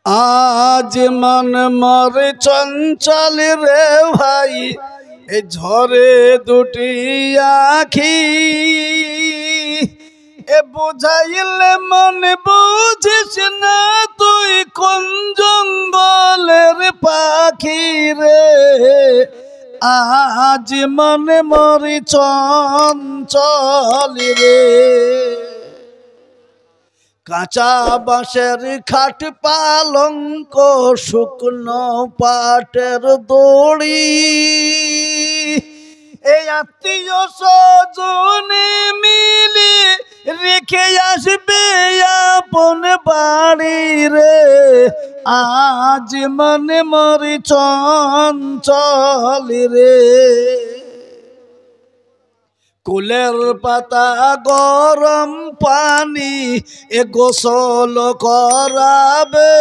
আজ মন মর চঞ্চল রে ভাই, এ ঝরে দুটি আখি। এ বুঝাইলে মন বুঝিস না, তুই কোন জঙ্গলের পাখি রে। আজ মন মর চঞ্চল রে। কাঁচা বাঁশের খাট পালঙ্ক, শুকনো পাটের দড়ি, এই আত্মীয় স্বজনে মিলে রেখে আসবে আপন বাড়ি রে। আজ মনে মরি চঞ্চল রে। কুলের পাতা গরম পানি এ গোসল করাবে,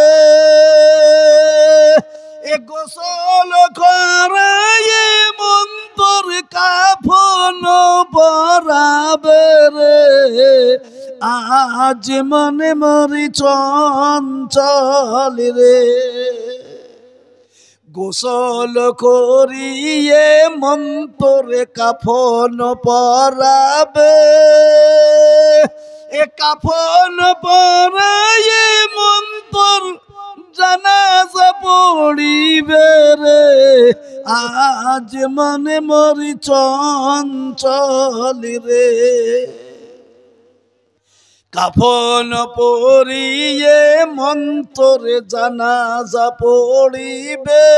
এ গোসল করায়ে মন্তর কাফন পরাবে রে। আজ মনে মরি চঞ্চল রে। গোসল করিয়ে মন্তরে কাফন পরাবে, এ কাফন পরায়ে মন্তর জানাজা পড়িবে রে। আজ মনে মরি চঞ্চল রে। কাফন পরিয়ে মন্তরে জানাজা পড়িবে,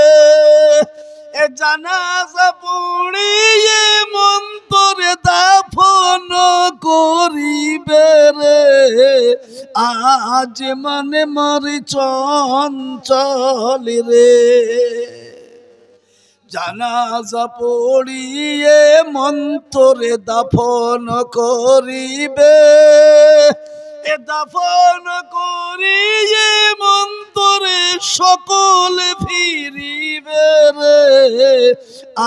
এ জানাজা পড়িয়ে মন্তরে দাফন করিবে রে। আজ মনে মরি চঞ্চল রে। জানাজা পড়িয়ে মন্তরে দাফন করিবে, এ দাফন করিয়ে মন্তরে সকল ফিরিবে রে।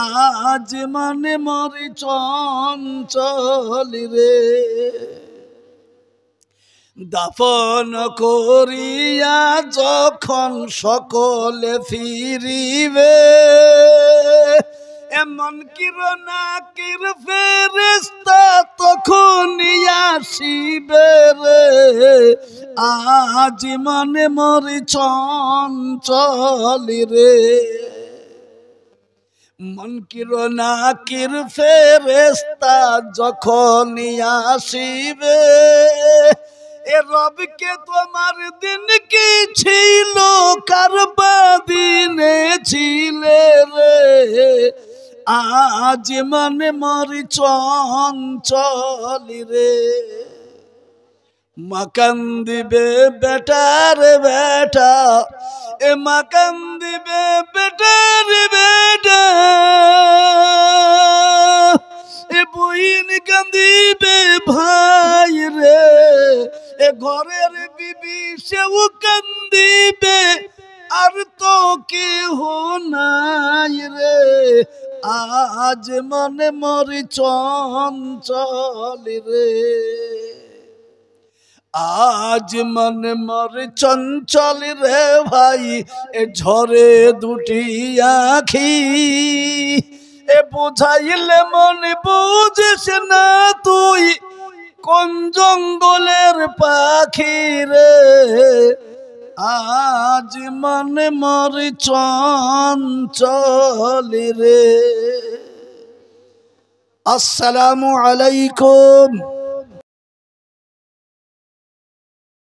আজ মনে মরি চঞ্চল রে। দাফন করিয়া যখন সকলে ফিরিবে, এমন কির নাকির ফেরেশতা তখন আসিবে রে। আজ মনে মরি চঞ্চল রে। মুনকির নাকির ফেরেশতা যখন আসিবে, এ রবকে তোমার দিন কি ছিল, কারবা দিনে ছিলে রে। আজ মনে মরি চঞ্চল রে। মাকান দিবে বেটার বেটা, এ মাকান দিবে বেটার বেটা, এ বইন কান্দিবে ভাই রে। এ ঘরের বিবি সেও কান্দিবে, আর তো কেহ নাই রে। আজ মনে মরি চঞ্চল রে। আজ মনে মরি চঞ্চল রে ভাই, এ ঝরে দুটি আখি। এ বুঝাইলে মনে বুঝিস না, তুই কোন জঙ্গলের পাখি রে। আজ মনে মরি চঞ্চল রে। আসসালামু আলাইকুম।